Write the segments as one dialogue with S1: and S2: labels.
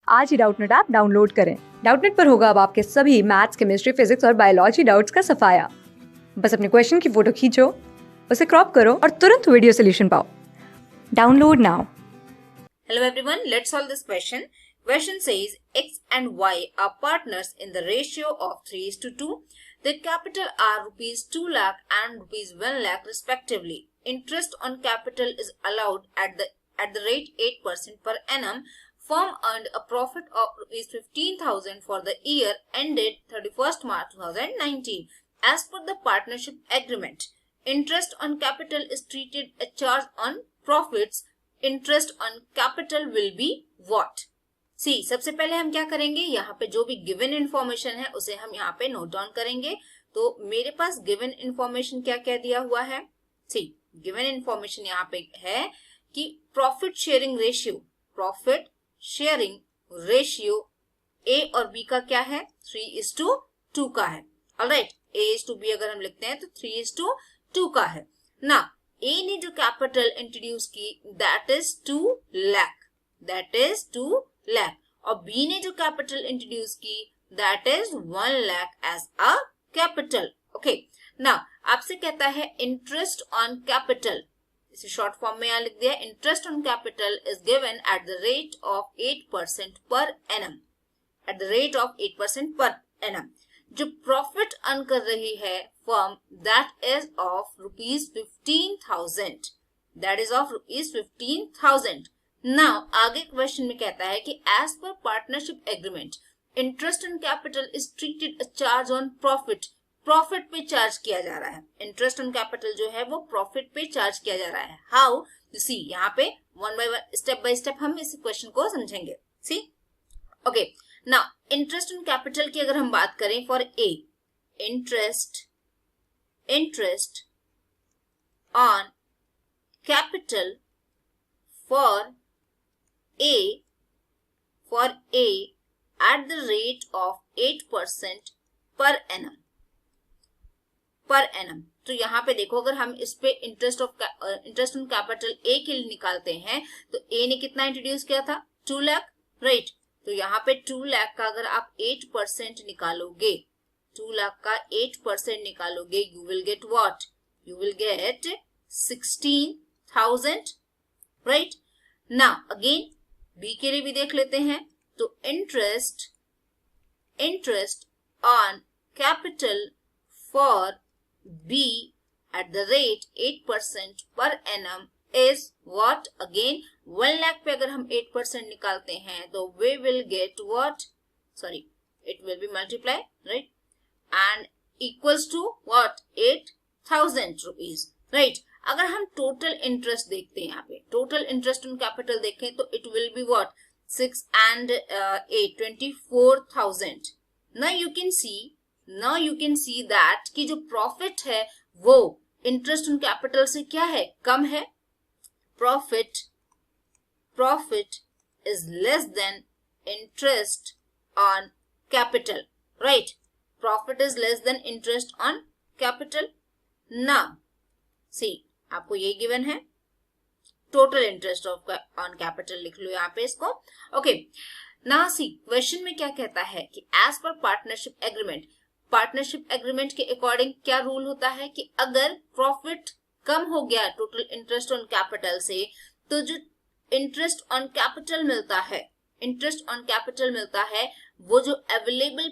S1: आज ही Doubtnut app download करें। Doubtnut पर होगा अब आपके सभी मैथ्स, केमिस्ट्री, फिजिक्स और बायोलॉजी डाउट्स का सफाया। बस अपने क्वेश्चन की फोटो खींचो, उसे क्रॉप करो और तुरंत वीडियो सोल्यूशन पाओ। Download now.
S2: Hello everyone, let's solve this question. Question says X and Y are partners in the ratio of 3:2. The capital are rupees 2 lakh and rupees 1 lakh respectively. Interest on capital is allowed at the rate 8% per annum. Firm earned a profit of rupees 15,000 for the year ended 31st March 2019. As per the partnership agreement, interest on capital is treated a charge on profits. Interest on capital will be what? See, सबसे पहले हम क्या करेंगे, यहाँ पे जो भी given information है उसे हम यहाँ पे नोट डाउन करेंगे। तो मेरे पास गिवन इंफॉर्मेशन क्या क्या दिया हुआ है? सी, गिवन इंफॉर्मेशन यहाँ पे है कि प्रॉफिट शेयरिंग रेशियो ए और बी का क्या है? 3:2 का है। ऑलराइट, A:B अगर हम लिखते हैं तो 3:2 का है ना। ए ने जो कैपिटल इंट्रोड्यूस की दैट इज 2 लाख, और बी ने जो कैपिटल इंट्रोड्यूस की that is 1 lakh as a capital. Okay, now आपसे कहता है इंटरेस्ट ऑन कैपिटल, इसे शॉर्ट फॉर्म में यहां लिख दिया। Interest on capital is given at the rate of 8% पर annum, at the rate of 8% पर एनम। जो प्रॉफिट अर्न कर रही है firm that is of rupees 15,000, that is of rupees 15,000। Now आगे क्वेश्चन में कहता है कि as per partnership agreement interest on capital is treated a charge on profit. Profit पे चार्ज किया जा रहा है, इंटरेस्ट ऑन कैपिटल जो है वो प्रॉफिट पे चार्ज किया जा रहा है। हाउ? यू सी, यहाँ पे वन बाय स्टेप हम इस क्वेश्चन को समझेंगे। See, okay, now interest on capital की अगर हम बात करें for a, interest on capital for a at the rate of 8% per annum. तो यहाँ पे देखो, अगर हम इस पे इंटरेस्ट ऑन कैपिटल ए के लिए निकालते हैं तो ए ने कितना इंट्रोड्यूस किया था? 2 लाख, राइट। तो यहाँ पे 2 लाख का अगर आप 8% निकालोगे, 2 लाख का 8% निकालोगे, you will get what? You will get 16,000, right. Now again B के लिए भी देख लेते हैं। तो interest on capital for B at the rate 8% पर annum is what? Again 1 lakh पे अगर हम 8% निकालते हैं तो we will get what? Sorry, it will be multiply, right? And equals to what? 8,000 rupees, right? अगर हम टोटल इंटरेस्ट देखते हैं, यहाँ पे टोटल इंटरेस्ट ऑन कैपिटल देखें तो it will be what? 6 and 8, 24,000. Now you can see that कि जो प्रॉफिट है वो इंटरेस्ट ऑन कैपिटल से क्या है? कम है। Profit is less than interest on capital, right? Profit is less than interest on capital. Now, see, आपको ये गिवन है, टोटल इंटरेस्ट ऑन कैपिटल लिख लो यहाँ पे इसको। ओके, ना सी, क्वेश्चन में क्या कहता है कि एज पर पार्टनरशिप एग्रीमेंट के अकॉर्डिंग क्या रूल होता है कि अगर प्रॉफिट कम हो गया टोटल इंटरेस्ट ऑन कैपिटल से, तो जो इंटरेस्ट ऑन कैपिटल मिलता है वो जो अवेलेबल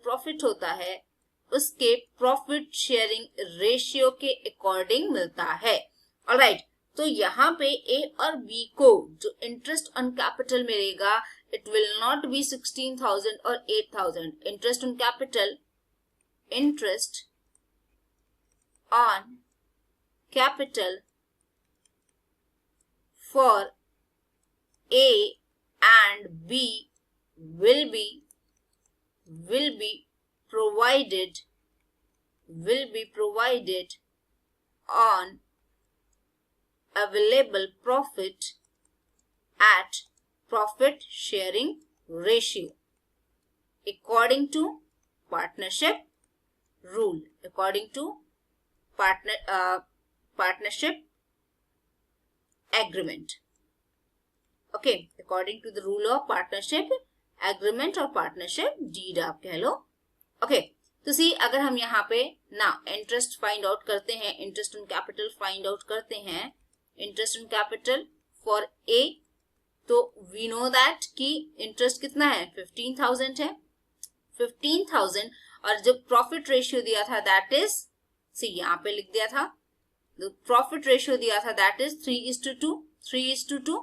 S2: प्रॉफिट होता है उसके प्रॉफिट शेयरिंग रेशियो के अकॉर्डिंग मिलता है। ऑलराइट, तो यहाँ पे ए और बी को जो इंटरेस्ट ऑन कैपिटल मिलेगा, it will not be 16,000 or 8,000. Interest on capital for A and B will be provided on available profit at profit sharing ratio according to partnership rule, partnership agreement. Okay, according to the rule of partnership agreement और partnership deed आप कह लो. Okay, तो सी अगर हम यहाँ पे ना interest find out करते हैं, interest on capital find out करते हैं, इंटरेस्ट ऑन कैपिटल फॉर ए, तो वी नो दैट कि इंटरेस्ट कितना है 15,000 है, 15,000. और जो प्रॉफिट रेशियो दिया था दैट इज, सी यहाँ पे लिख दिया था, प्रॉफिट रेशियो दिया था दैट इज 3:2, 3:2,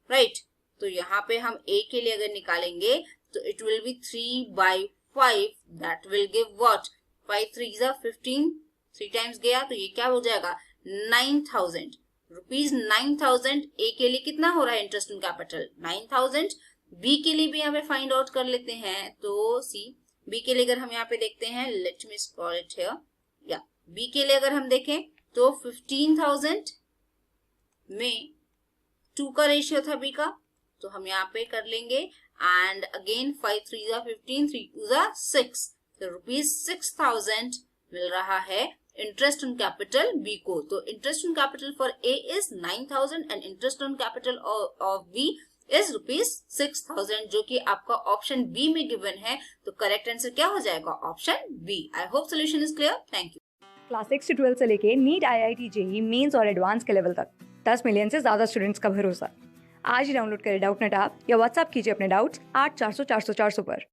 S2: राइट. तो यहाँ पे हम ए के लिए अगर निकालेंगे तो it will be 3/5, that will give what, 5 3s are 15, 3 times गया तो ये क्या हो जाएगा 9,000 रुपीज. 9,000 ए के लिए कितना हो रहा है इंटरेस्ट ऑन कैपिटल 9,000. बी के लिए भी हमें फाइंड आउट कर लेते हैं. तो सी बी के लिए अगर हम यहाँ पे देखते हैं, let me scroll it here, या बी के लिए अगर हम देखें तो 15,000 में 2 का रेशियो था बी का, तो हम यहाँ पे कर लेंगे. And again 5 3s are 15, 3 2s are 6, तो रुपीज 6,000 मिल रहा है इंटरेस्ट ऑन कैपिटल बी को. तो interest on capital for A is 9,000 and interest on capital of B is rupees 6,000, जो कि आपका ऑप्शन बी में गिवन है. तो करेक्ट आंसर क्या हो जाएगा option B. I hope solution is clear. Thank you.
S1: Class 6 से 12 से लेके नीट, IIT, JEE मेंस और एडवांस के लेवल तक 10 मिलियन से ज्यादा स्टूडेंट्स का भरोसा. आज ही डाउनलोड करें डाउटनेट ऐप या व्हाट्सएप कीजिए अपने डाउट्स 8400 400 400 पर.